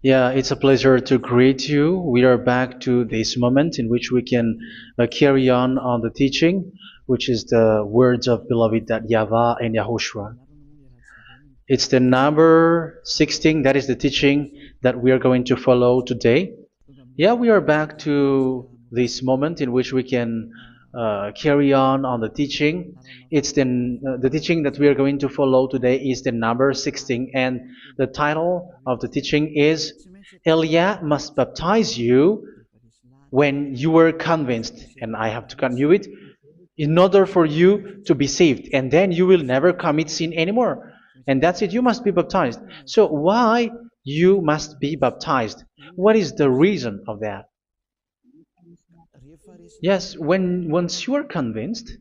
Yeah, it's a pleasure to greet you. We are back to this moment in which we can carry on the teaching, which is the words of beloved that YAHVAH and YAHOSHUA. It's the number 16, that is the teaching that we are going to follow today. Yeah, we are back to this moment in which we can carry on the teaching. It's the teaching that we are going to follow today is the number 16, and the title of the teaching is Elia must baptize you when you were convinced, and I have to continue it, in order for you to be saved, and then you will never commit sin anymore. And that's it, you must be baptized. So why you must be baptized? What is the reason of that? Yes, once you are convinced,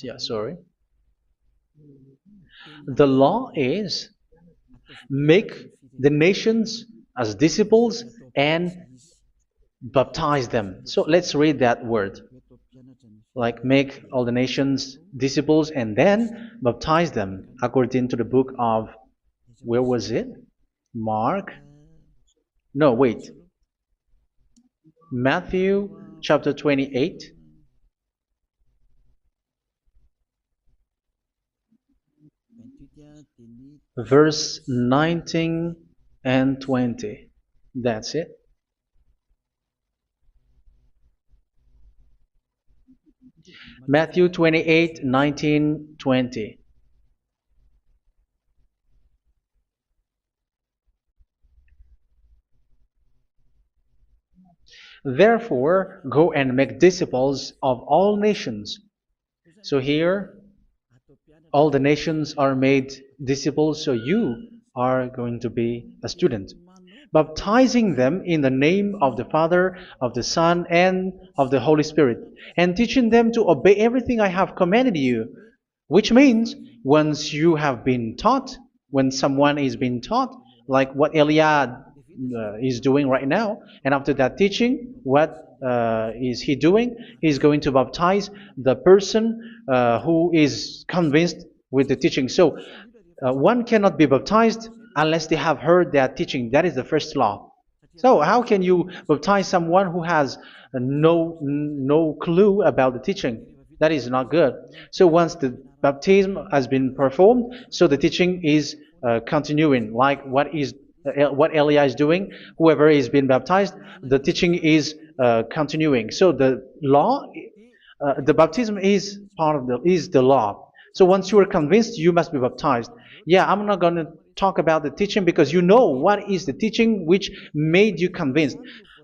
yeah, sorry, the law is make the nations as disciples and baptize them. So let's read that word. Like make all the nations disciples and then baptize them according to the book of, where was it? Mark? No, wait. Matthew chapter 28. Verse 19 and 20. That's it. Matthew 28, 19, 20. Therefore, go and make disciples of all nations. So here, all the nations are made disciples, so you are going to be a student. Baptizing them in the name of the Father, of the Son, and of the Holy Spirit, and teaching them to obey everything I have commanded you. Which means, once you have been taught, when someone is being taught, like what Eliad is doing right now, and after that teaching, what is he doing? He's going to baptize the person who is convinced with the teaching. So one cannot be baptized unless they have heard that teaching. That is the first law. So how can you baptize someone who has no clue about the teaching? That is not good. So once the baptism has been performed, so the teaching is continuing. Like what Elia is doing, whoever is being baptized, the teaching is continuing. So the law, the baptism is part of the law. So once you are convinced, you must be baptized. Yeah, I'm not going to talk about the teaching because you know what is the teaching which made you convinced.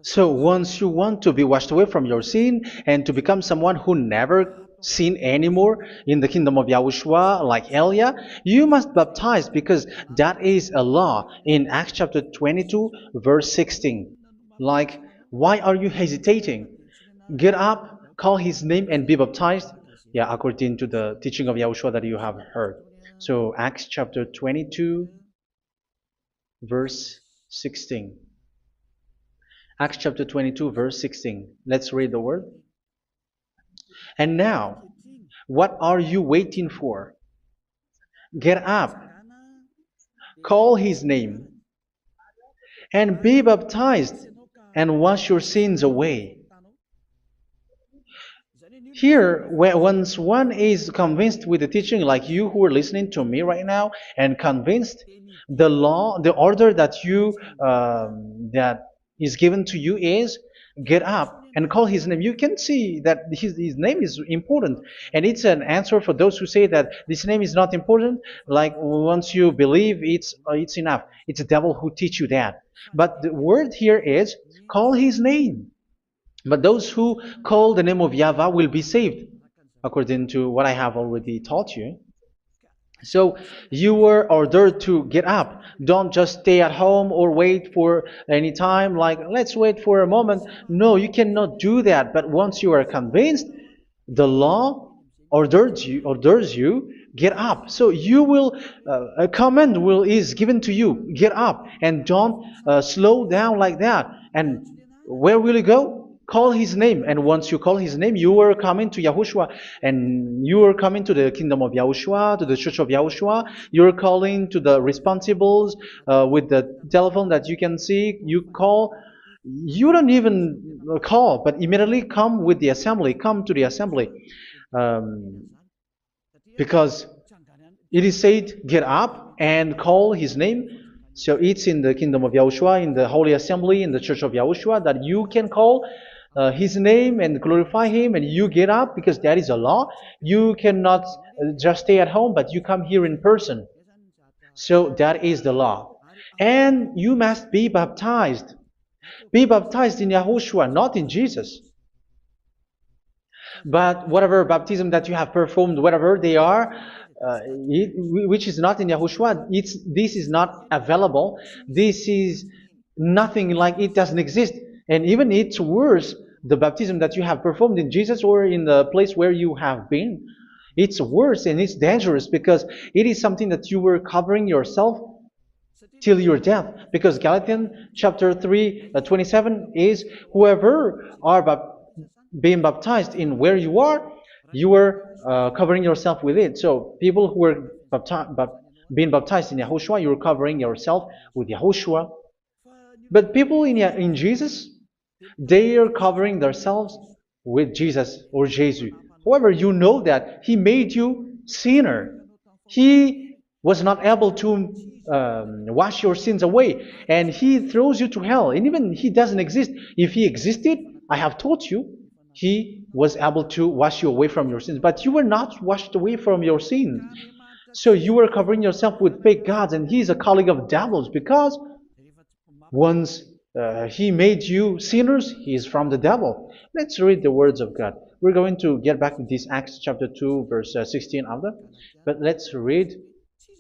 So once you want to be washed away from your sin and to become someone who never sin anymore in the kingdom of Yahushua, like Elia, you must baptize because that is a law in Acts chapter 22, verse 16. Like, why are you hesitating? Get up, call his name, and be baptized. Yeah, according to the teaching of Yahushua that you have heard. So Acts chapter 22, verse 16. Acts chapter 22, verse 16. Let's read the word. And now, what are you waiting for? Get up, call his name, and be baptized, and wash your sins away. Here, once one is convinced with the teaching, like you who are listening to me right now, and convinced, the law, the order that that is given to you is get up and call his name. You can see that his name is important, and it's an answer for those who say that this name is not important. Like once you believe, it's enough. It's the devil who teach you that. But the word here is call his name. But those who call the name of YAHVAH will be saved, according to what I have already taught you. So you were ordered to get up. Don't just stay at home or wait for any time, like let's wait for a moment. No, you cannot do that. But once you are convinced, the law orders you get up. So you will a command is given to you, get up, and don't slow down like that. And where will you go? call his name. And once you call his name, you are coming to Yahushua. And you are coming to the kingdom of Yahushua, to the church of Yahushua. You're calling to the responsibles with the telephone that you can see. You call. You don't even call, but immediately come with the assembly. Come to the assembly. Um, because it is said, get up and call his name. So it's in the kingdom of Yahushua, in the holy assembly, in the church of Yahushua, that you can call his name and glorify him, and you get up because that is a law. You cannot just stay at home, but you come here in person. So that is the law. And you must be baptized. Be baptized in Yahushua, not in Jesus. But whatever baptism that you have performed, whatever they are, which is not in Yahushua, this is not available. This is nothing, like it doesn't exist. And even it's worse, the baptism that you have performed in Jesus or in the place where you have been. It's worse and it's dangerous because it is something that you were covering yourself till your death. Because Galatians chapter 3, 27 is, whoever are being baptized in where you are covering yourself with it. So people who were being baptized in Yahushua, you're covering yourself with Yahushua. But people in Jesus, they are covering themselves with Jesus or Jesus. However, you know that He made you sinner. He was not able to wash your sins away, and He throws you to hell. And even He doesn't exist. If He existed, I have taught you, He was able to wash you away from your sins. But you were not washed away from your sins. So you were covering yourself with fake gods, and He is a colleague of devils, because once He made you sinners, He is from the devil. Let's read the words of God. We're going to get back to this Acts chapter 2, verse 16 after. But let's read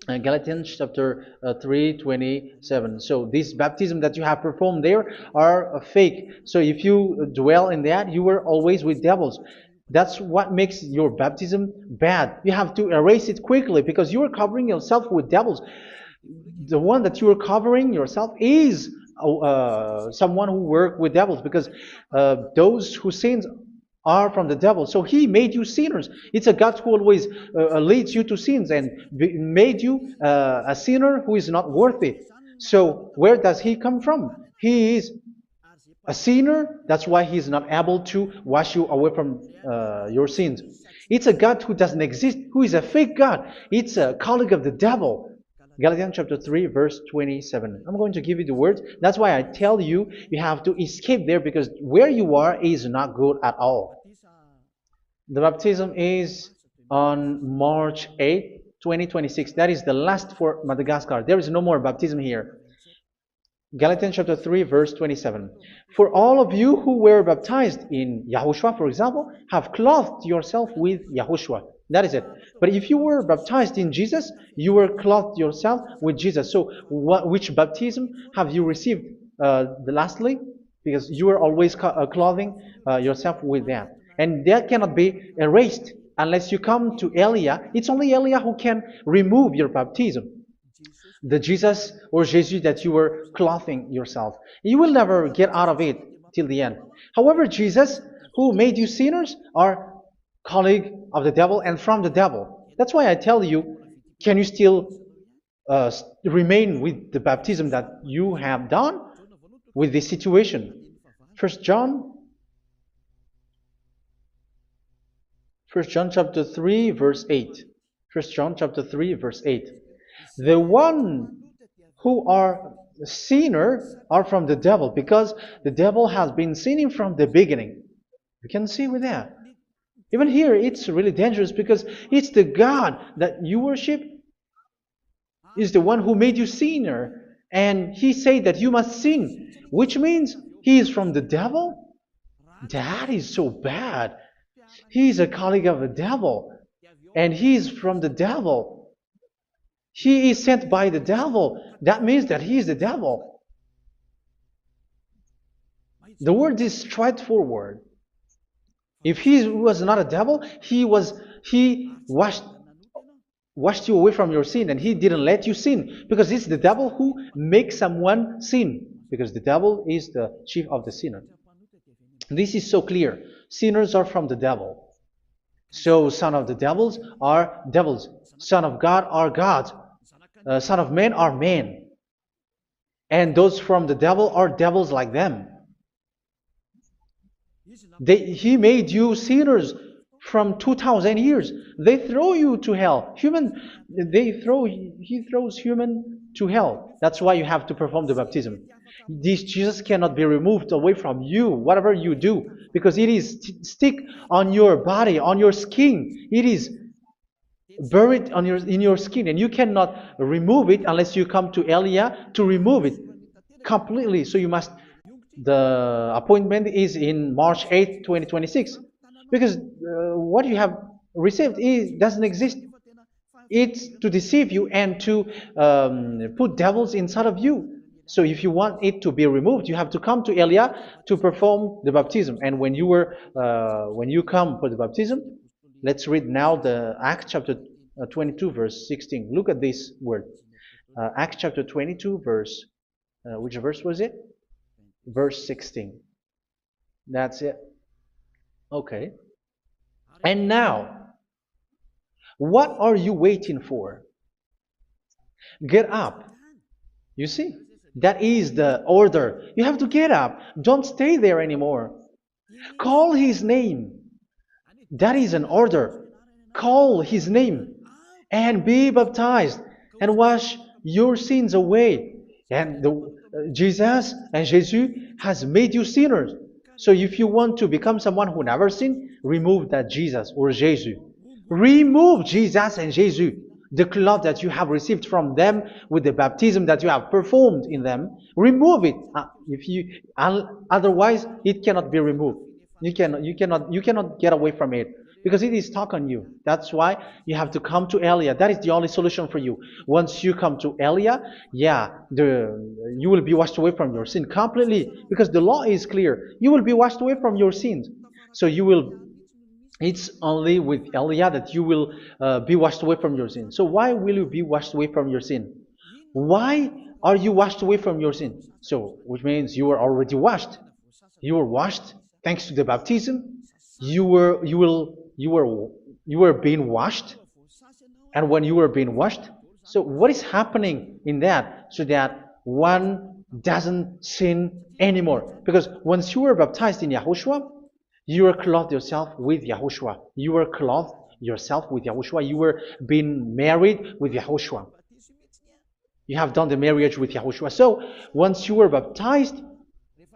Galatians chapter 3, 27. So this baptism that you have performed there are fake. So if you dwell in that, you were always with devils. That's what makes your baptism bad. You have to erase it quickly because you are covering yourself with devils. The one that you are covering yourself is someone who worked with devils, because those who sins are from the devil. So He made you sinners. It's a God who always leads you to sins and made you a sinner who is not worthy. So where does He come from? He is a sinner. That's why He is not able to wash you away from your sins. It's a God who doesn't exist, who is a fake God. It's a colleague of the devil. Galatians chapter 3, verse 27. I'm going to give you the words. That's why I tell you, you have to escape there, because where you are is not good at all. The baptism is on March 8, 2026. That is the last for Madagascar. There is no more baptism here. Galatians chapter 3, verse 27. For all of you who were baptized in Yahushua, for example, have clothed yourself with Yahushua. That is it. But if you were baptized in Jesus, you were clothed yourself with Jesus. So which baptism have you received lastly? Because you are always clothing yourself with that. And that cannot be erased unless you come to Eliah. It's only Eliah who can remove your baptism. The Jesus or Jesus that you were clothing yourself. You will never get out of it till the end. However, Jesus, who made you sinners, are colleague of the devil and from the devil. That's why I tell you, can you still remain with the baptism that you have done with this situation? First John chapter 3, verse 8. First John chapter 3, verse 8. The one who are sinner are from the devil, because the devil has been sinning from the beginning. You can see with that. Even here, it's really dangerous, because it's the God that you worship is the one who made you sinner. And He said that you must sin, which means He is from the devil. That is so bad. He is a colleague of the devil. And He is from the devil. He is sent by the devil. That means that He is the devil. The word is straightforward. If He was not a devil, He washed you away from your sin, and He didn't let you sin, because it's the devil who makes someone sin, because the devil is the chief of the sinner. This is so clear. Sinners are from the devil. So son of the devils are devils. Son of God are gods. Son of men are men. And those from the devil are devils like them. He made you sinners from 2,000 years. They throw you to hell. He throws human to hell. That's why you have to perform the baptism. This Jesus cannot be removed away from you, whatever you do, because it is stick on your body, on your skin. It is buried in your skin, and you cannot remove it unless you come to Elia to remove it completely. So you must. The appointment is in March 8th, 2026, because what you have received doesn't exist. It's to deceive you and to put devils inside of you. So if you want it to be removed, you have to come to Elia to perform the baptism. And when you come for the baptism, let's read now the Acts chapter 22, verse 16. Look at this word. Acts chapter 22, verse, which verse was it? Verse 16. That's it. Okay. And now, what are you waiting for? Get up. You see, that is the order. You have to get up. Don't stay there anymore. Call his name. That is an order. Call his name and be baptized and wash your sins away. And Jesus has made you sinners. So if you want to become someone who never sinned, remove that Jesus or Jesus. Remove Jesus and Jesus, the cloth that you have received from them with the baptism that you have performed in them. Remove it. Otherwise, it cannot be removed. You cannot get away from it, because it is stuck on you. That's why you have to come to Elia. That is the only solution for you. Once you come to Elia, you will be washed away from your sin completely, because the law is clear. You will be washed away from your sins. So it's only with Elia that you will be washed away from your sin. So why will you be washed away from your sin? Why are you washed away from your sin? So, which means you were already washed. You were washed thanks to the baptism. You were being washed. And when you were being washed, so what is happening in that? So that one doesn't sin anymore. Because once you were baptized in YAHOSHUA, you were clothed yourself with YAHOSHUA. You were clothed yourself with YAHOSHUA. You were being married with YAHOSHUA. You have done the marriage with YAHOSHUA. So once you were baptized,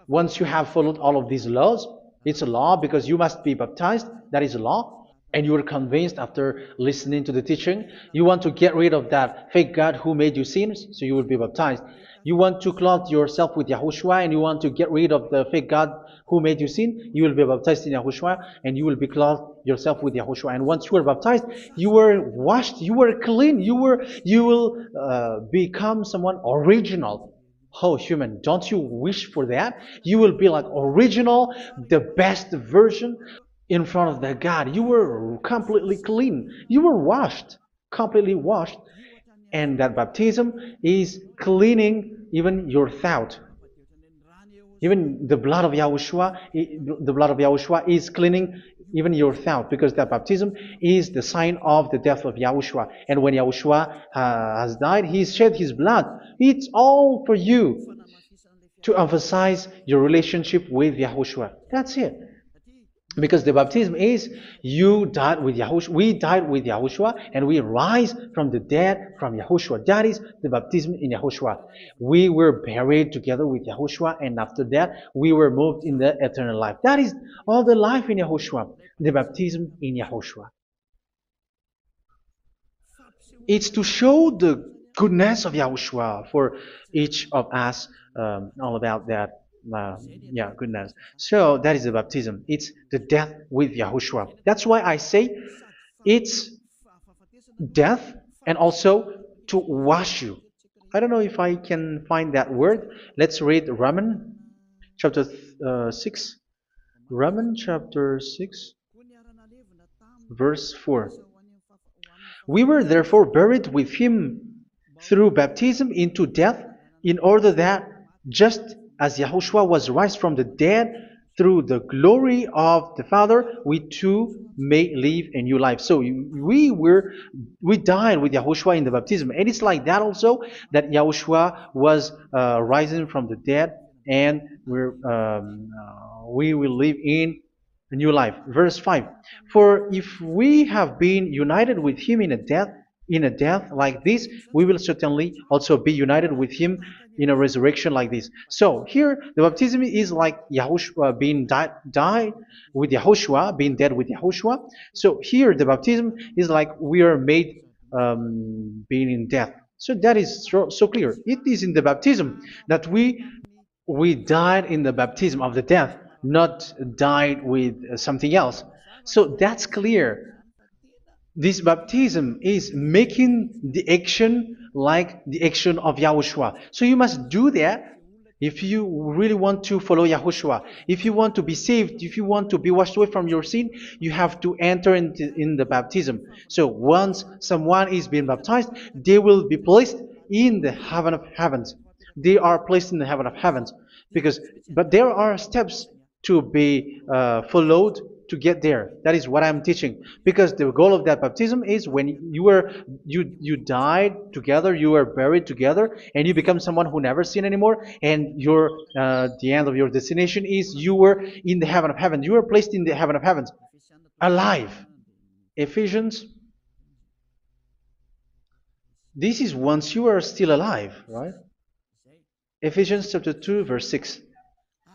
once you have followed all of these laws, it's a law because you must be baptized. That is a law. And you are convinced after listening to the teaching, you want to get rid of that fake God who made you sinners, so you will be baptized. You want to clothe yourself with YAHOSHUA, and you want to get rid of the fake God who made you sin, you will be baptized in YAHOSHUA, and you will be clothed yourself with YAHOSHUA. And once you are baptized, you were washed, you were clean, you will become someone original. Oh, human, don't you wish for that? You will be like original, the best version in front of that God. You were completely clean. You were washed, completely washed. And that baptism is cleaning even your thought. Even the blood of YAHOSHUA is cleaning even your thought, because that baptism is the sign of the death of YAHOSHUA. And when YAHOSHUA has died, he shed his blood. It's all for you to emphasize your relationship with YAHOSHUA. That's it. Because the baptism is you died with YAHOSHUA, we died with YAHOSHUA, and we rise from the dead from YAHOSHUA. That is the baptism in YAHOSHUA. We were buried together with YAHOSHUA, and after that we were moved in the eternal life. That is all the life in YAHOSHUA, the baptism in YAHOSHUA. It's to show the goodness of YAHOSHUA for each of us, all about that. Goodness. So that is the baptism. It's the death with YAHOSHUA. That's why I say it's death and also to wash you. I don't know if I can find that word. Let's read Romans chapter 6. Romans chapter 6, verse 4. We were therefore buried with him through baptism into death, in order that just as YAHOSHUA was raised from the dead through the glory of the Father, we too may live a new life. So we died with Yahushua in the baptism, and it's like that also that Yahushua was rising from the dead, and we will live in a new life. Verse 5. For if we have been united with him in a death like this, we will certainly also be united with him in a resurrection like this. So here the baptism is like Yahushua being died with Yahushua, being dead with Yahushua. So here the baptism is like we are made being in death. So that is so clear. It is in the baptism that we died in the baptism of the death, not died with something else. So that's clear. This baptism is making the action like the action of Yahushua. So you must do that if you really want to follow Yahushua. If you want to be saved, if you want to be washed away from your sin, you have to enter in the baptism. So once someone is being baptized, they will be placed in the heaven of heavens. They are placed in the heaven of heavens but there are steps to be followed to get there. That is what I'm teaching. Because the goal of that baptism is when you died together, you were buried together, and you become someone who never sin anymore. And the end of your destination is you were in the heaven of heaven. You were placed in the heaven of heavens, alive. Ephesians. This is once you are still alive, right? Ephesians chapter 2, verse 6.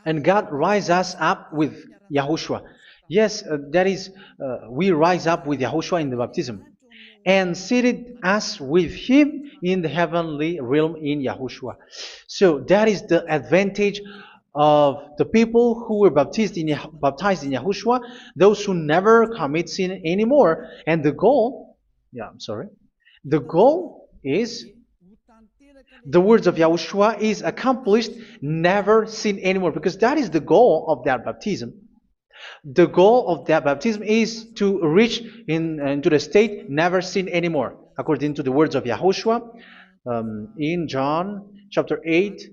And God rise us up with Yahushua. Yes, that is, we rise up with Yahushua in the baptism. And seated us with him in the heavenly realm in Yahushua. So that is the advantage of the people who were baptized in Yahushua, those who never commit sin anymore. And the goal, the goal is the words of Yahushua is accomplished, never sin anymore, because that is the goal of that baptism. The goal of that baptism is to reach into the state never sin anymore, according to the words of Yahushua in John chapter 8,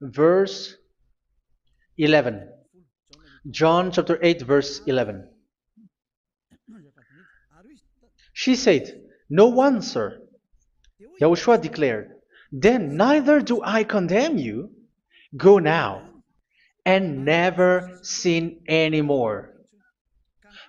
verse 11. John chapter 8, verse 11. She said, "No one, sir." Yahushua declared, "Then neither do I condemn you. Go now and never sin anymore."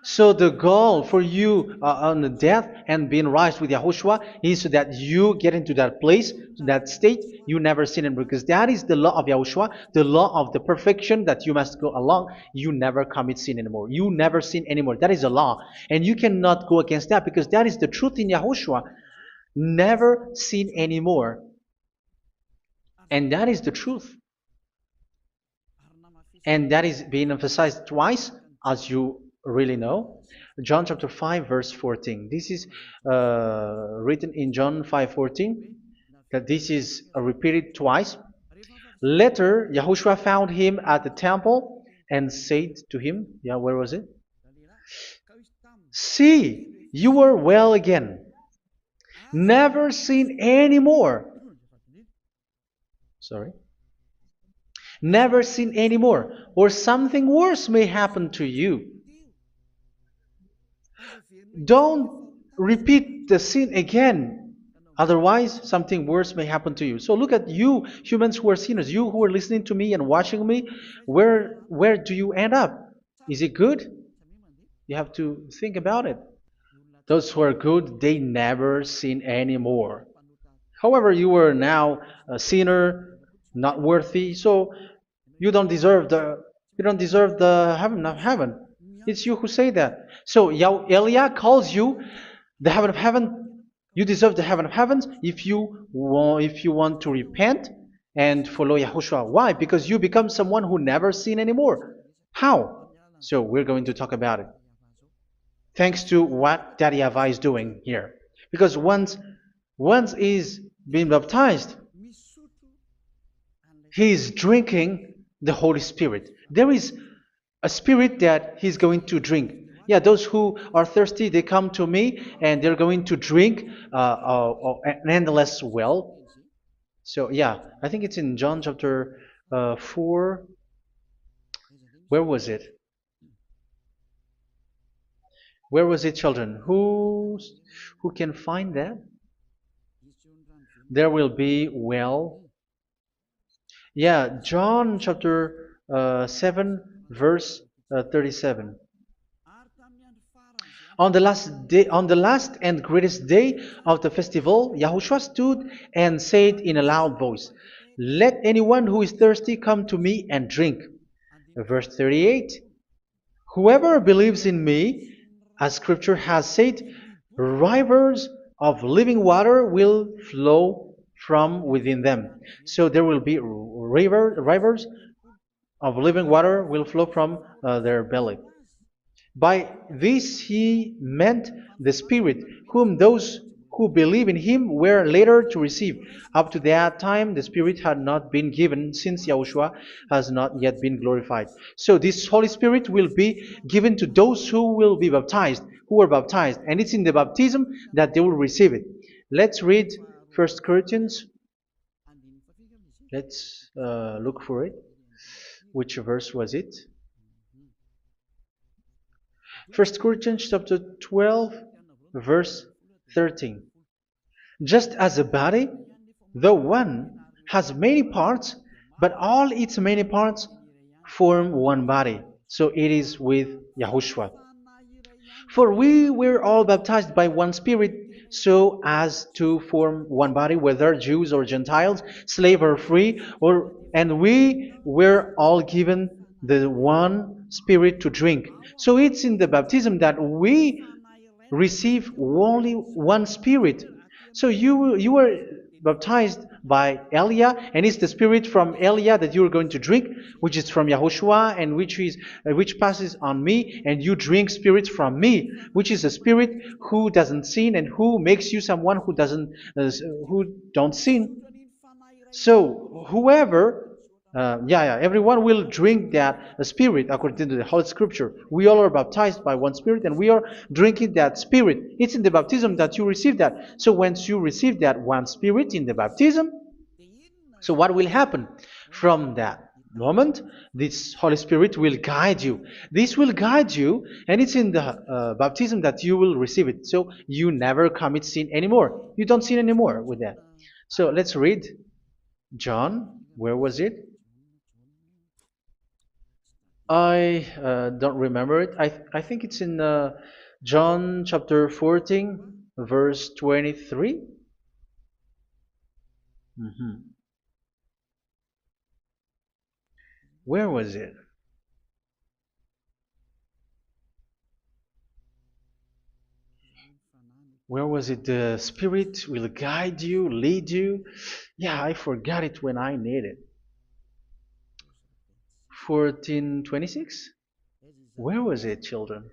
So the goal for you on the death and being raised with Yahushua is so that you get into that place, to that state, you never sin anymore. Because that is the law of Yahushua, the law of the perfection that you must go along. You never commit sin anymore. You never sin anymore. That is a law. And you cannot go against that because that is the truth in Yahushua. Never sin anymore. And that is the truth. And that is being emphasized twice, as you really know. John chapter 5, verse 14. This is written in John 5:14. That this is repeated twice. Later, Yahushua found him at the temple and said to him, where was it? "See, you are well again. Never sin anymore." Sorry. Never sin anymore, or something worse may happen to you. Don't repeat the sin again. Otherwise, something worse may happen to you. So look at you, humans who are sinners, you who are listening to me and watching me. Where do you end up? Is it good? You have to think about it. Those who are good, they never sin anymore. However, you are now a sinner, not worthy, so you don't deserve the heaven of heaven. It's you who say that. So Elia calls you the heaven of heaven. You deserve the heaven of heavens if you want to repent and follow Yahushua. Why? Because you become someone who never sin anymore. How? So we're going to talk about it. Thanks to what Daddy YAHVAH is doing here. Because once he's been baptized, he is drinking the Holy Spirit. There is a spirit that he's going to drink. Yeah, those who are thirsty, they come to me and they're going to drink an endless well. So yeah, I think it's in John chapter 4, Where was it? Where was it, children? Who can find that? There will be, well, yeah, John chapter 7, verse 37. On the last and greatest day of the festival, Yahushua stood and said in a loud voice, "Let anyone who is thirsty come to me and drink." Verse 38, "Whoever believes in me, as Scripture has said, rivers of living water will flow from within them." So there will be rivers of living water will flow from their belly. By this he meant the Spirit, whom those who believe in him were later to receive. Up to that time, the Spirit had not been given, since Yahushua has not yet been glorified. So this Holy Spirit will be given to those who will be baptized, who are baptized, and it's in the baptism that they will receive it. Let's read 1 Corinthians. Let's look for it. Which verse was it? 1 Corinthians chapter 12, verse 13. Just as a body, though one, has many parts, but all its many parts form one body. So it is with Yahushua. For we were all baptized by one Spirit, so as to form one body, whether Jews or Gentiles, slave or free, and we were all given the one Spirit to drink. So it's in the baptism that we receive only one Spirit. So you were baptized by Elia, and it's the Spirit from Elia that you are going to drink, which is from Yahushua, and which passes on me, and you drink Spirit from me, which is a Spirit who doesn't sin and who makes you someone who don't sin. So whoever everyone will drink that Spirit according to the Holy Scripture. We all are baptized by one Spirit, and we are drinking that Spirit. It's in the baptism that you receive that. So once you receive that one Spirit in the baptism, so what will happen? From that moment, this Holy Spirit will guide you. This will guide you, and it's in the baptism that you will receive it. So you never commit sin anymore. You don't sin anymore with that. So let's read John. Where was it? I don't remember it. I think it's in John chapter 14, verse 23. Where was it? Where was it? The Spirit will guide you, lead you. Yeah, I forgot it when I need it. 14:26? Where was it, children?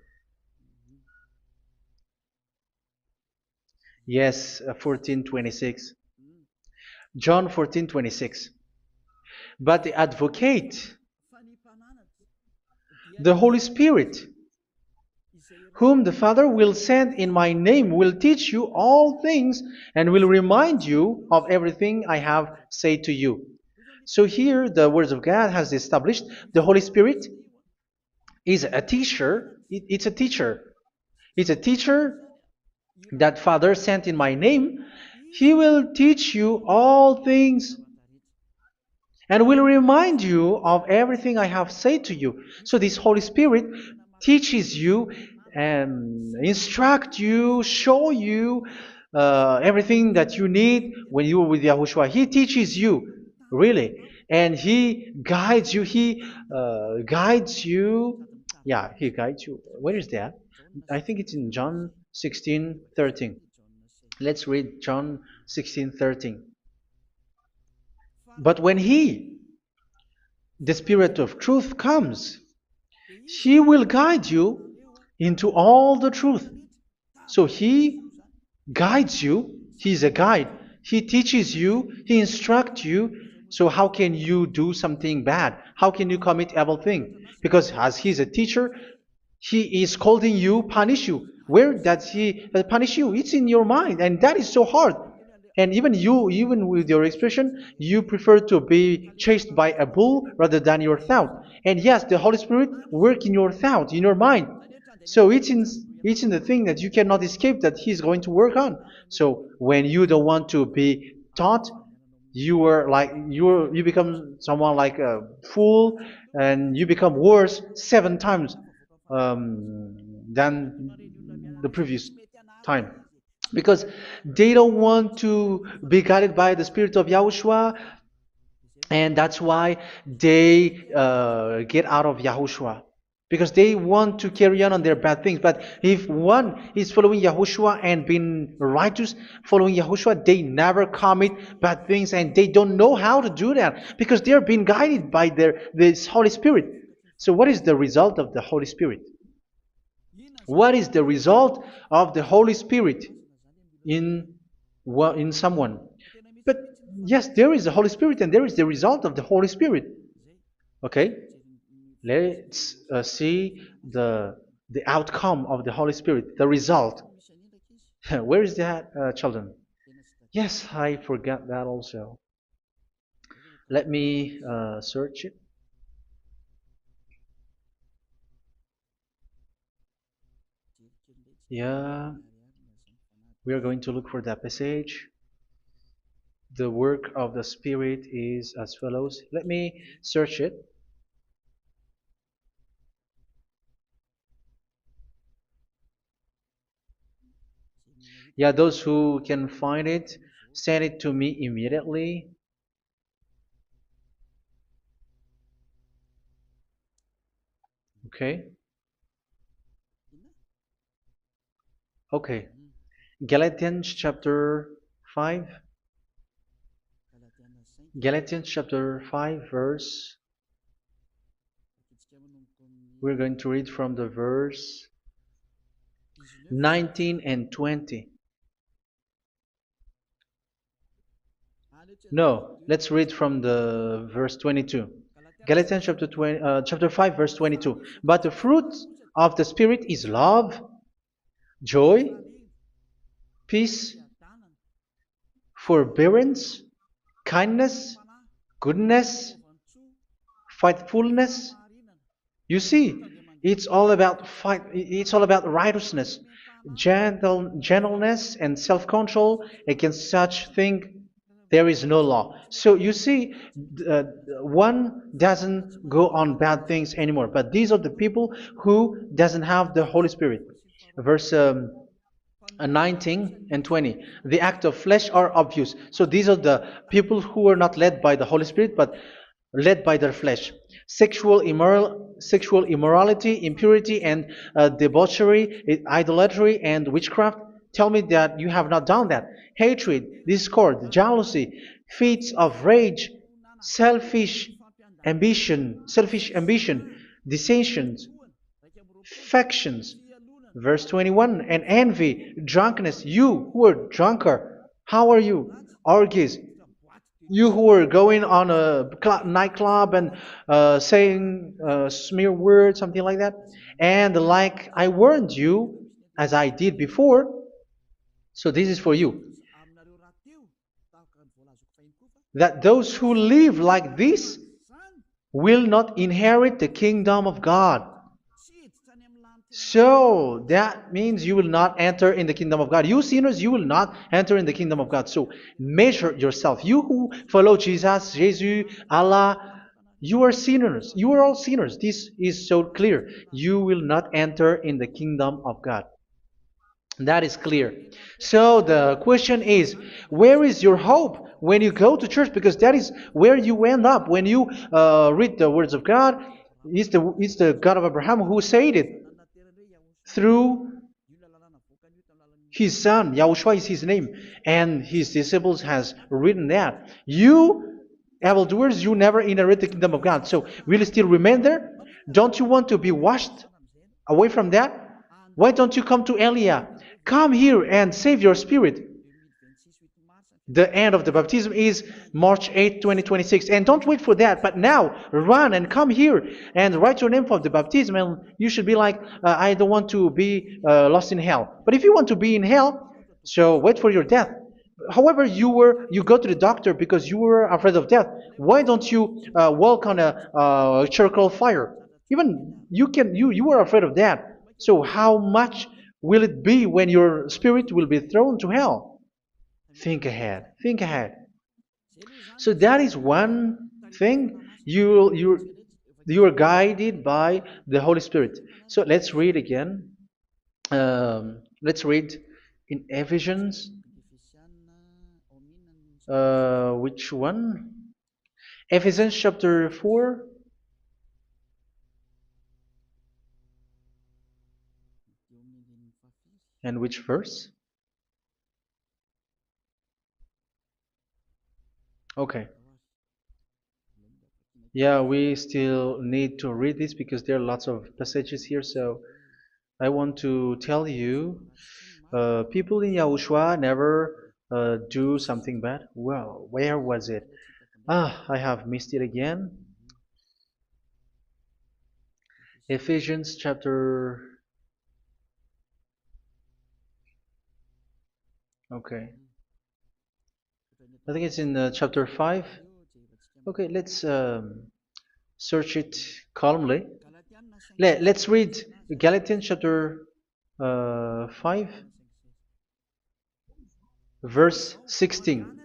Yes, 14:26. John 14:26. But the Advocate, the Holy Spirit, whom the Father will send in my name, will teach you all things and will remind you of everything I have said to you. So here the words of God has established the Holy Spirit is a teacher. It's a teacher. It's a teacher that Father sent in my name. He will teach you all things and will remind you of everything I have said to you. So this Holy Spirit teaches you and instruct you, show you everything that you need when you are with Yahushua. He teaches you, really, and He guides you. He guides you. Yeah, He guides you. Where is that? I think it's in John 16:13. Let's read John 16:13. But when He, the Spirit of truth, comes, He will guide you into all the truth. So He guides you. He's a guide. He teaches you. He instructs you. So how can you do something bad? How can you commit evil thing? Because as He's a teacher, He is scolding you, punish you. Where does He punish you? It's in your mind, and that is so hard. And even you, even with your expression, you prefer to be chased by a bull rather than your thought. And yes, the Holy Spirit work in your thought, in your mind. So it's in the thing that you cannot escape that He's going to work on. So when you don't want to be taught, you become someone like a fool, and you become worse 7 times than the previous time, because they don't want to be guided by the spirit of Yahushua, and that's why they get out of Yahushua, because they want to carry on their bad things. But if one is following Yahushua and being righteous, following Yahushua, they never commit bad things, and they don't know how to do that because they are being guided by this Holy Spirit. So what is the result of the Holy Spirit? What is the result of the Holy Spirit in in someone? But yes, there is the Holy Spirit, and there is the result of the Holy Spirit. Okay, let's see the outcome of the Holy Spirit, the result. Where is that, children? Yes, I forgot that also. Let me search it. Yeah, we are going to look for that passage. The work of the Spirit is as follows. Let me search it. Yeah, those who can find it, send it to me immediately. Okay. Okay. Galatians chapter 5. Galatians chapter 5 verse. We're going to read from the verse 19 and 20. No, let's read from the verse 22. Galatians chapter 5 verse 22. But the fruit of the Spirit is love, joy, peace, forbearance, kindness, goodness, faithfulness. You see, it's all about righteousness, gentleness, and self-control. Against such thing there is no law. So you see, uh, one doesn't go on bad things anymore. But these are the people who doesn't have the Holy Spirit. Verse 19 and 20. The act of flesh are obvious. So these are the people who are not led by the Holy Spirit, but led by their flesh. Sexual immorality, impurity, and debauchery, idolatry, and witchcraft. Tell me that you have not done that. Hatred, discord, jealousy, fits of rage, selfish ambition, dissensions, factions. Verse 21, and envy, drunkenness. You who are drunkard, how are you? Orgies. You who are going on a nightclub and saying smear words, something like that. And like I warned you, as I did before, so this is for you, that those who live like this will not inherit the kingdom of God. So that means you will not enter in the kingdom of God. You sinners, you will not enter in the kingdom of God. So measure yourself. You who follow Jesus, Allah, you are sinners. You are all sinners. This is so clear. You will not enter in the kingdom of God. That is clear. So the question is, where is your hope when you go to church? Because that is where you end up when you read the words of God. It's the God of Abraham who said it through his son. Yahushua is his name, and his disciples has written that. You evildoers, you never inherit the kingdom of God. So will you still remain there? Don't you want to be washed away from that? Why don't you come to Elia? Come here and save your spirit. The end of the baptism is March 8th, 2026. And don't wait for that, but now run and come here and write your name for the baptism. And you should be like, I don't want to be lost in hell. But if you want to be in hell, so wait for your death. However, you go to the doctor because you were afraid of death. Why don't you walk on a charcoal fire? Even you were afraid of that. So how much will it be when your spirit will be thrown to hell? Think ahead. Think ahead. So that is one thing. You are guided by the Holy Spirit. So let's read again. Let's read in Ephesians. Which one? Ephesians chapter 4. And which verse? Okay. Yeah, we still need to read this because there are lots of passages here. So I want to tell you, people in Yahushua never do something bad. Well, where was it? Ah, I have missed it again. Ephesians chapter. Okay. I think it's in chapter 5. Okay, let's search it calmly. Let's read Galatians chapter 5, verse 16.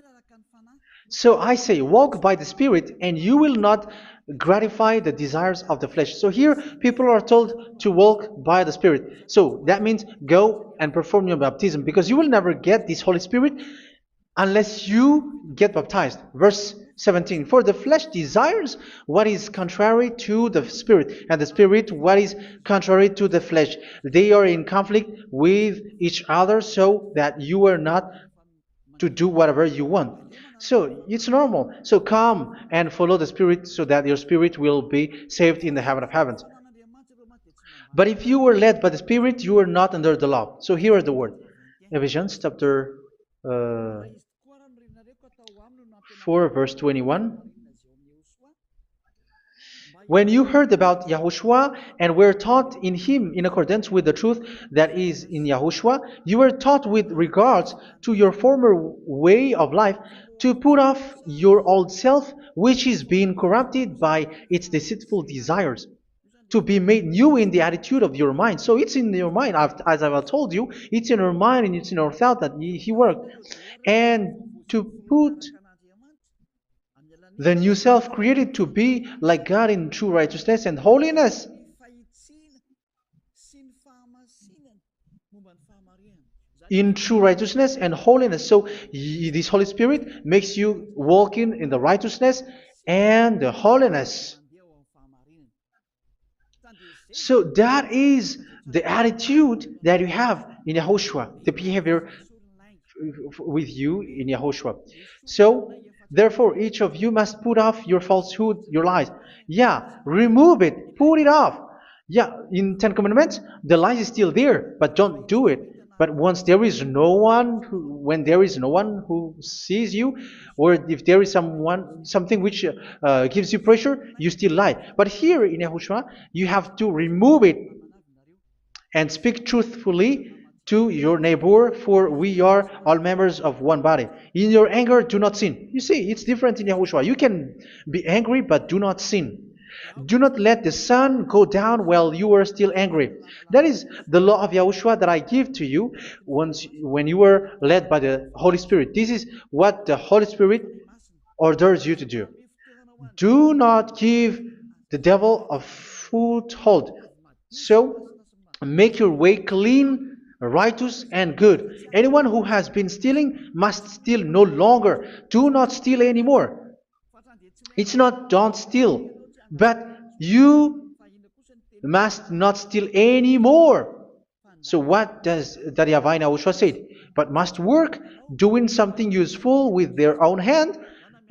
So I say, walk by the Spirit, and you will not gratify the desires of the flesh. So here, people are told to walk by the Spirit. So that means go and perform your baptism, because you will never get this Holy Spirit unless you get baptized. Verse 17. For the flesh desires what is contrary to the Spirit, and the Spirit what is contrary to the flesh. They are in conflict with each other, so that you are not to do whatever you want. So it's normal. So come and follow the Spirit so that your spirit will be saved in the heaven of heavens. But if you were led by the Spirit, you are not under the law. So here are the word. Ephesians chapter 4, verse 21. When you heard about Yahushua and were taught in him in accordance with the truth that is in Yahushua, you were taught with regards to your former way of life to put off your old self, which is being corrupted by its deceitful desires, to be made new in the attitude of your mind. So it's in your mind, as I've told you, it's in your mind and it's in your thought that he worked. And to put the new self created to be like God in true righteousness and holiness. In true righteousness and holiness. So this Holy Spirit makes you walking in the righteousness and the holiness. So that is the attitude that you have in Yahushua, the behavior with you in Yahushua. So, therefore, each of you must put off your falsehood, your lies. Yeah, remove it, put it off. Yeah, in Ten Commandments, the lie is still there, but don't do it. But once there is no one, when there is no one who sees you, or if there is something which gives you pressure, you still lie. But here in Yahushua, you have to remove it and speak truthfully to your neighbor, for we are all members of one body. In your anger, do not sin. You see, it's different in Yahushua. You can be angry, but do not sin. Do not let the sun go down while you are still angry. That is the law of Yahushua that I give to you when you were led by the Holy Spirit. This is what the Holy Spirit orders you to do. Do not give the devil a foothold. So, make your way clean, righteous, and good. Anyone who has been stealing must steal no longer. Do not steal anymore. It's not don't steal, but you must not steal anymore. So what does the YAHVAH YAHOSHUA say? But must work, doing something useful with their own hand,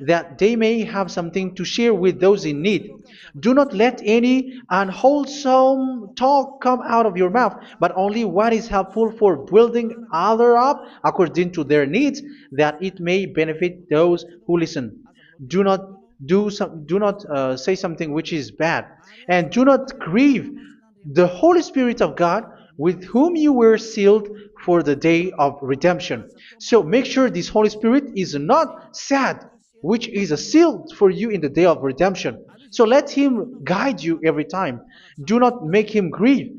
that they may have something to share with those in need. Do not let any unwholesome talk come out of your mouth, but only what is helpful for building others up according to their needs, that it may benefit those who listen. Do not say something which is bad, and do not grieve the Holy Spirit of God, with whom you were sealed for the day of redemption. So make sure this Holy Spirit is not sad, which is a seal for you in the day of redemption. So let Him guide you every time. Do not make Him grieve.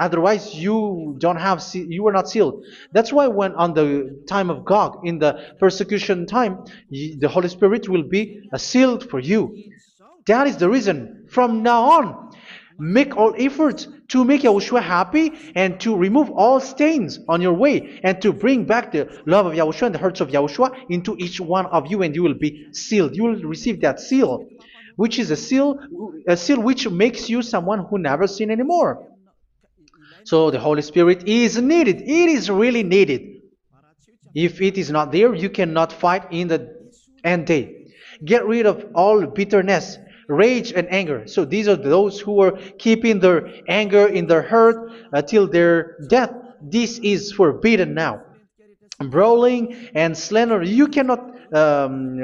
Otherwise, you are not sealed. That's why when on the time of God, in the persecution time, the Holy Spirit will be sealed for you. That is the reason. From now on, make all efforts to make Yahushua happy and to remove all stains on your way and to bring back the love of Yahushua and the hearts of Yahushua into each one of you, and you will be sealed. You will receive that seal, which is a seal which makes you someone who never sin anymore. So the Holy Spirit is needed. It is really needed. If it is not there, you cannot fight in the end day. Get rid of all bitterness, rage, and anger. So these are those who are keeping their anger in their heart till their death. This is forbidden now. Brawling and slander. You cannot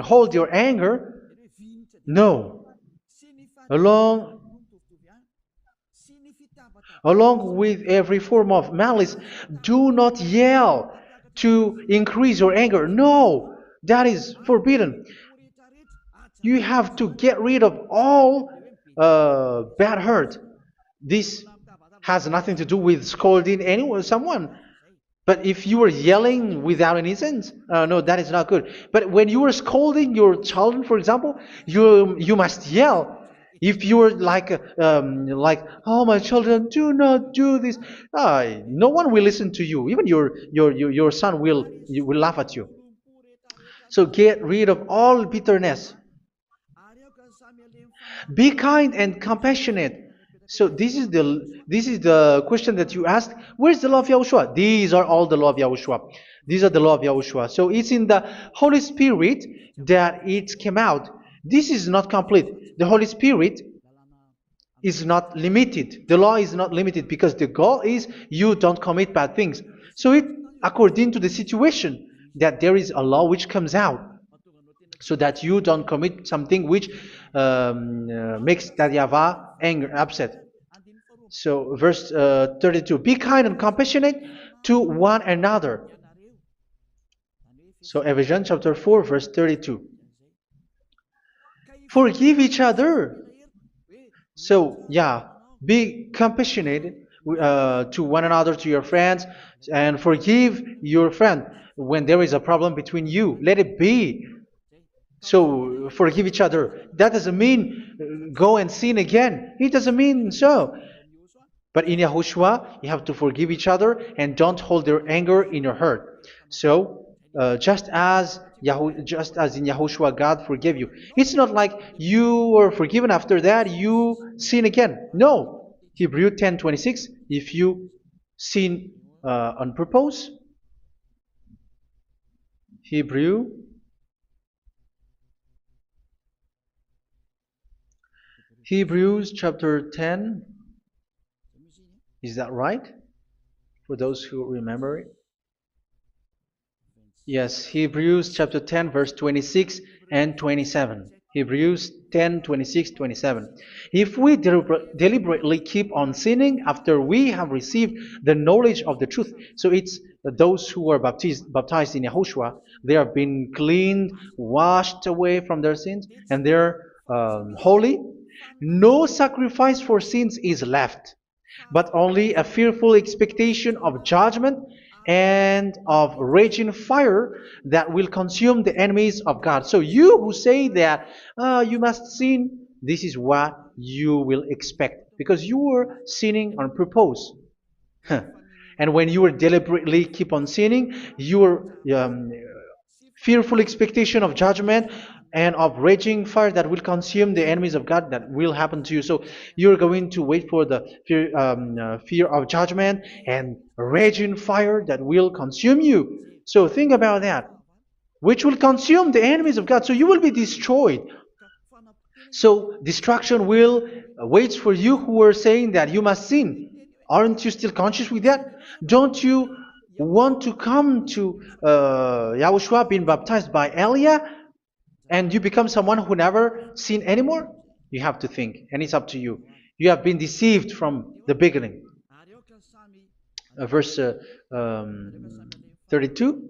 hold your anger. No. Along Along with every form of malice, do not yell to increase your anger. No, that is forbidden. You have to get rid of all bad hurt. This has nothing to do with scolding anyone, someone. But if you are yelling without any sense, no, that is not good. But when you are scolding your children, for example, you must yell. If you are like, oh my children, do not do this, no one will listen to you. Even your son will laugh at you. So get rid of all bitterness. Be kind and compassionate. So this is the question that you asked. Where's the law of Yahushua? These are all the law of Yahushua. These are the law of Yahushua. So it's in the Holy Spirit that it came out. This is not complete. The Holy Spirit is not limited. The law is not limited because the goal is you don't commit bad things. So it according to the situation that there is a law which comes out, so that you don't commit something which makes that YAHVAH angry, upset. So verse 32, be kind and compassionate to one another. So Ephesians chapter 4 verse 32. Forgive each other. So yeah, be compassionate to one another, to your friends, and forgive your friend when there is a problem between you. Let it be. So forgive each other. That doesn't mean go and sin again. It doesn't mean so. But in Yahushua, you have to forgive each other and don't hold their anger in your heart. So just as in Yahushua, God forgave you. It's not like you were forgiven after that you sin again. No. Hebrew 10:26. If you sin on purpose, Hebrews chapter 10. Is that right? For those who remember it? Yes, Hebrews chapter 10 verse 26 and 27. Hebrews 10, 26, 27. If we deliberately keep on sinning after we have received the knowledge of the truth, so it's those who are baptized in Yahushua, they have been cleaned, washed away from their sins, and they're holy. No sacrifice for sins is left, but only a fearful expectation of judgment and of raging fire that will consume the enemies of God. So you who say that you must sin, this is what you will expect, because you were sinning on purpose. And when you deliberately keep on sinning, your fearful expectation of judgment and of raging fire that will consume the enemies of God, that will happen to you. So you're going to wait for the fear of judgment and raging fire that will consume you. So think about that, which will consume the enemies of God. So you will be destroyed. So destruction will wait for you who are saying that you must sin. Aren't you still conscious with that? Don't you want to come to Yahushua being baptized by Elia and you become someone who never sin anymore? You have to think, and it's up to you. You have been deceived from the beginning. verse um, 32.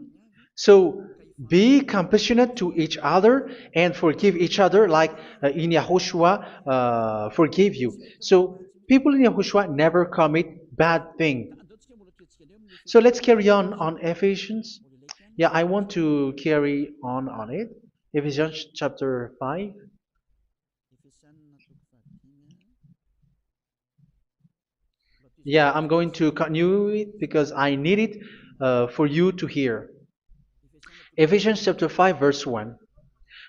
So be compassionate to each other and forgive each other like in Yahushua forgave you. So people in Yahushua never commit bad thing. So let's carry on Ephesians. Yeah, I want to carry on it. Ephesians chapter 5. Yeah, I'm going to continue it because I need it for you to hear. Ephesians chapter 5, verse 1.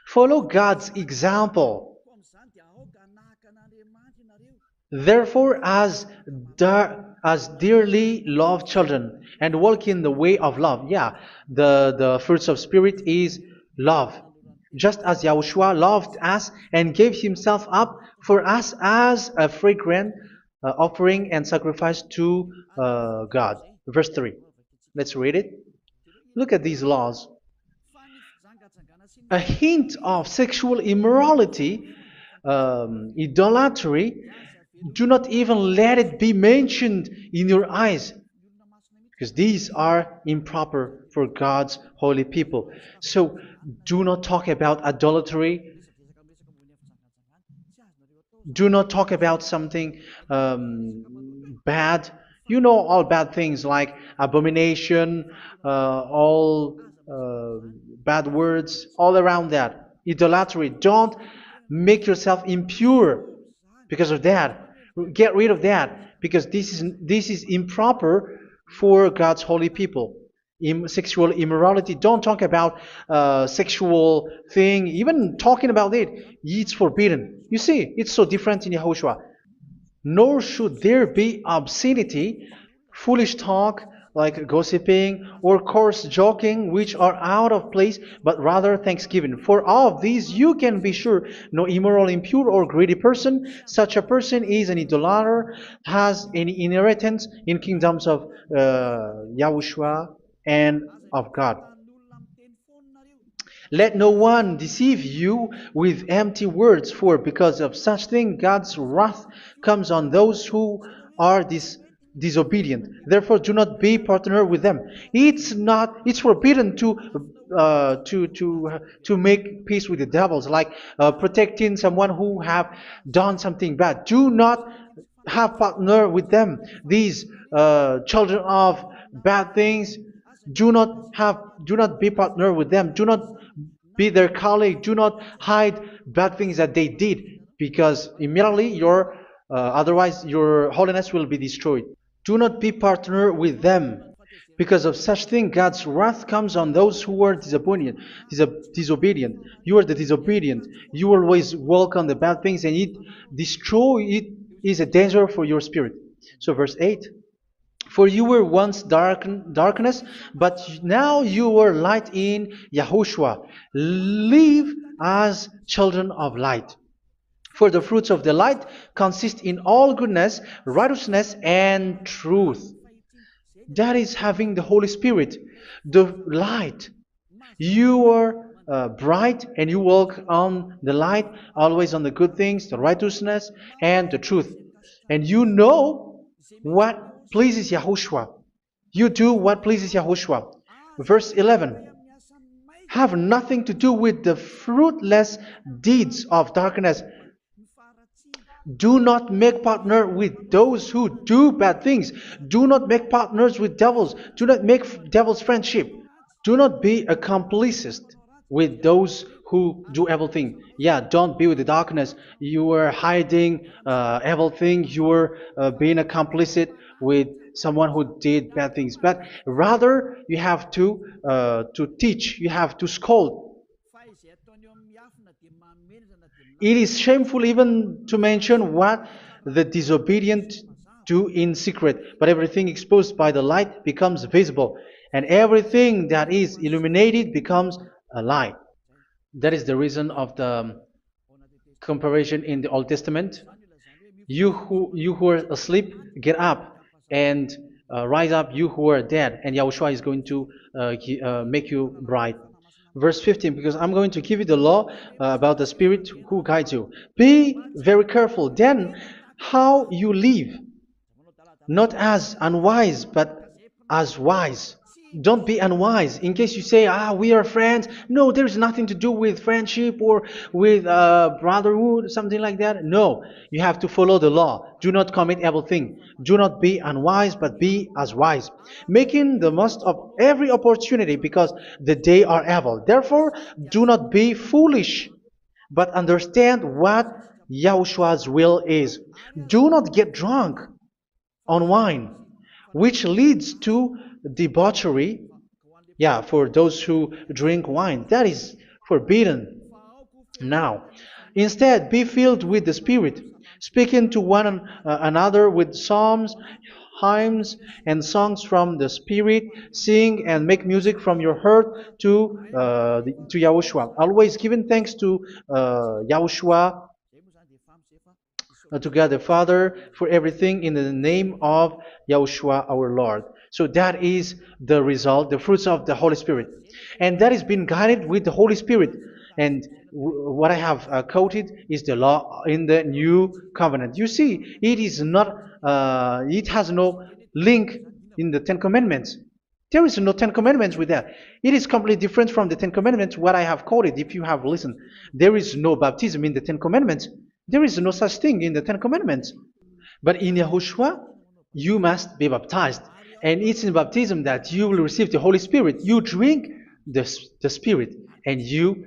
Follow God's example. Therefore, as dearly loved children, and walk in the way of love. Yeah, the fruits of spirit is love. Just as Yahushua loved us and gave himself up for us as a fragrant offering and sacrifice to God. Verse 3. Let's read it. Look at these laws. A hint of sexual immorality, idolatry, do not even let it be mentioned in your eyes, because these are improper for God's holy people. So do not talk about idolatry. Do not talk about something bad. You know all bad things like abomination, all bad words, all around that. Idolatry. Don't make yourself impure because of that. Get rid of that because this is improper for God's holy people. Sexual immorality. Don't talk about sexual thing. Even talking about it, it's forbidden. You see, it's so different in Yahushua. Nor should there be obscenity, foolish talk, like gossiping, or coarse joking, which are out of place, but rather thanksgiving. For of these you can be sure: no immoral, impure, or greedy person, such a person is an idolater, has any inheritance in kingdoms of Yahushua and of God. Let no one deceive you with empty words, for because of such thing God's wrath comes on those who are disobedient. Therefore, do not be partner with them. It's forbidden to make peace with the devils, like protecting someone who have done something bad. Do not have partner with them. These children of bad things, do not be partner with them. Do not be their colleague. Do not hide bad things that they did, because immediately otherwise your holiness will be destroyed. Do not be partner with them. Because of such thing, God's wrath comes on those who are disobedient. You are the disobedient. You always walk on the bad things, and it is a danger for your spirit. So verse 8. For you were once darkness, but now you are light in Yahushua. Live as children of light. For the fruits of the light consist in all goodness, righteousness, and truth. That is having the Holy Spirit, the light. You are bright and you walk on the light, always on the good things, the righteousness, and the truth. And you know what pleases Yahushua. You do what pleases Yahushua. Verse 11. Have nothing to do with the fruitless deeds of darkness. Do not make partner with those who do bad things. Do not make partners with devils. Do not make devils friendship. Do not be accomplices with those who do evil thing. Yeah, don't be with the darkness. You are hiding evil thing. You are being a complicit with someone who did bad things. But rather, you have to teach. You have to scold. It is shameful even to mention what the disobedient do in secret, but everything exposed by the light becomes visible, and everything that is illuminated becomes a light. That is the reason of the comparison in the Old Testament. You who are asleep, get up and rise up, you who are dead, and Yahushua is going to make you bright. Verse 15, because I'm going to give you the law about the Spirit who guides you. Be very careful then how you live, not as unwise, but as wise. Don't be unwise. In case you say, we are friends. No, there's nothing to do with friendship or with brotherhood, something like that. No, you have to follow the law. Do not commit evil thing. Do not be unwise, but be as wise, making the most of every opportunity because the day are evil. Therefore, do not be foolish, but understand what Yahushua's will is. Do not get drunk on wine, which leads to debauchery. Yeah, for those who drink wine, that is forbidden now. Instead, be filled with the Spirit, speaking to one another with psalms, hymns, and songs from the Spirit. Sing and make music from your heart to Yahushua. Always giving thanks to Yahushua, to God the Father for everything in the name of Yahushua our Lord. So that is the result, the fruits of the Holy Spirit. And that is being guided with the Holy Spirit. And what I have quoted is the law in the new covenant. You see, it is not, it has no link in the Ten Commandments. There is no Ten Commandments with that. It is completely different from the Ten Commandments, what I have quoted, if you have listened. There is no baptism in the Ten Commandments. There is no such thing in the Ten Commandments. But in Yahushua, you must be baptized. And it's in baptism that you will receive the Holy Spirit. You drink the Spirit, and you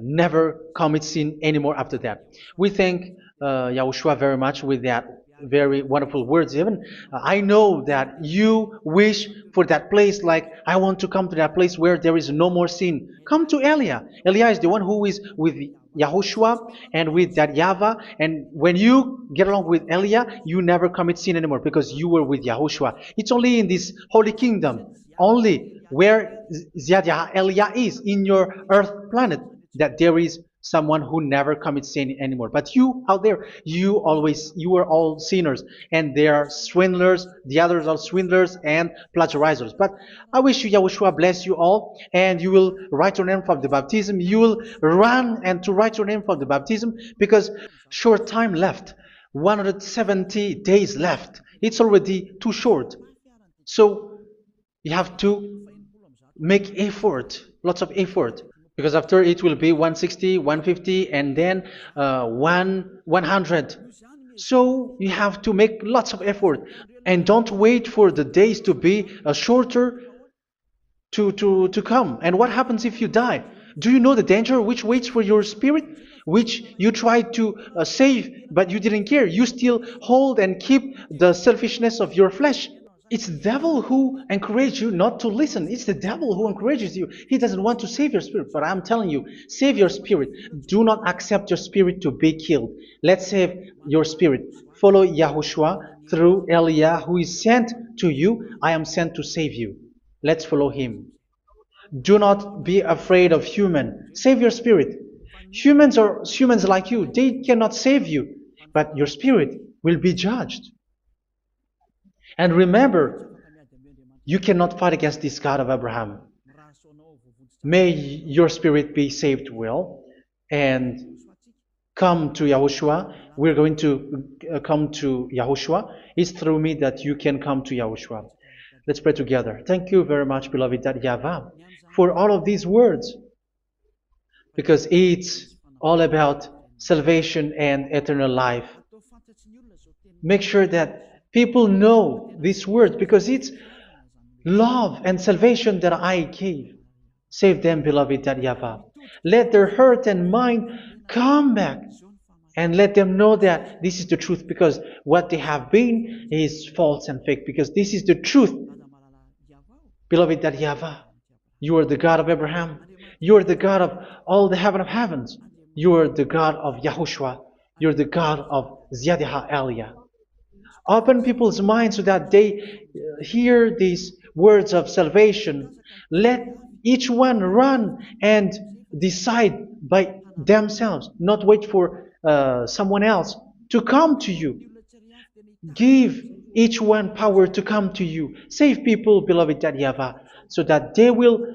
never commit sin anymore after that. We thank Yahushua very much with that very wonderful words. Even I know that you wish for that place, like I want to come to that place where there is no more sin. Come to Elia. Elia is the one who is with Yahushua and with that YAHVAH. And when you get along with Elia, you never commit sin anymore because you were with Yahushua. It's only in this holy kingdom, only where Ziyadah Elia is, in your earth planet, that there is someone who never commits sin anymore. But you out there, you are all sinners, and they are swindlers. The others are swindlers and plagiarizers. But I wish you, Yahushua, bless you all, and you will write your name for the baptism. You will run and to write your name for the baptism, because short time left, 170 days left. It's already too short. So you have to make effort, lots of effort, because after it will be 160, 150, and then 100. So you have to make lots of effort, and don't wait for the days to be shorter to come. And what happens if you die? Do you know the danger which waits for your spirit, which you tried to save, but you didn't care? You still hold and keep the selfishness of your flesh. It's the devil who encourages you not to listen. It's the devil who encourages you. He doesn't want to save your spirit. But I'm telling you, save your spirit. Do not accept your spirit to be killed. Let's save your spirit. Follow Yahushua through Elia, who is sent to you. I am sent to save you. Let's follow him. Do not be afraid of human. Save your spirit. Humans are humans like you. They cannot save you. But your spirit will be judged. And remember, you cannot fight against this God of Abraham. May your spirit be saved well and come to Yahushua. We're going to come to Yahushua. It's through me that you can come to Yahushua. Let's pray together. Thank you very much, beloved YAHVAH, for all of these words, because it's all about salvation and eternal life. Make sure that people know these words, because it's love and salvation that I gave. Save them, beloved YAHVAH. Let their heart and mind come back, and let them know that this is the truth, because what they have been is false and fake, because this is the truth. Beloved YAHVAH, you are the God of Abraham. You are the God of all the heaven of heavens. You are the God of Yahushua. You are the God of Ziyadah Elia. Open people's minds so that they hear these words of salvation. Let each one run and decide by themselves, not wait for someone else to come to you. Give each one power to come to you. Save people, beloved YAHVAH, so that they will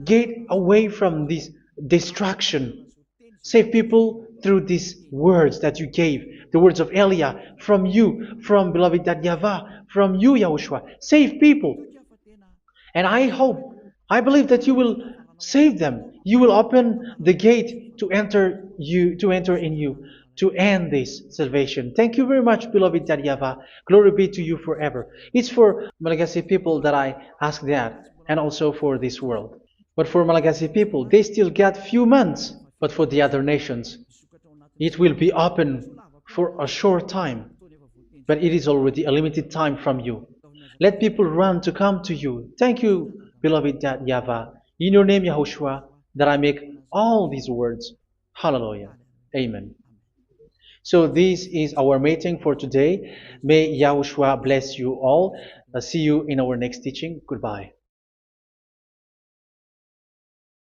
get away from this destruction. Save people through these words that you gave, the words of Elia, from you, from beloved YAHVAH, from you, Yahushua. Save people. And I believe that you will save them. You will open the gate to enter in you, to end this salvation. Thank you very much, beloved Daddy Yava. Glory be to you forever. It's for Malagasy people that I ask that, and also for this world. But for Malagasy people, they still get few months. But for the other nations, it will be open for a short time, but it is already a limited time from you. Let people run to come to you. Thank you, beloved Dad Yahvah. In your name, Yahushua, that I make all these words. Hallelujah. Amen. So this is our meeting for today. May Yahushua bless you all. See you in our next teaching. Goodbye.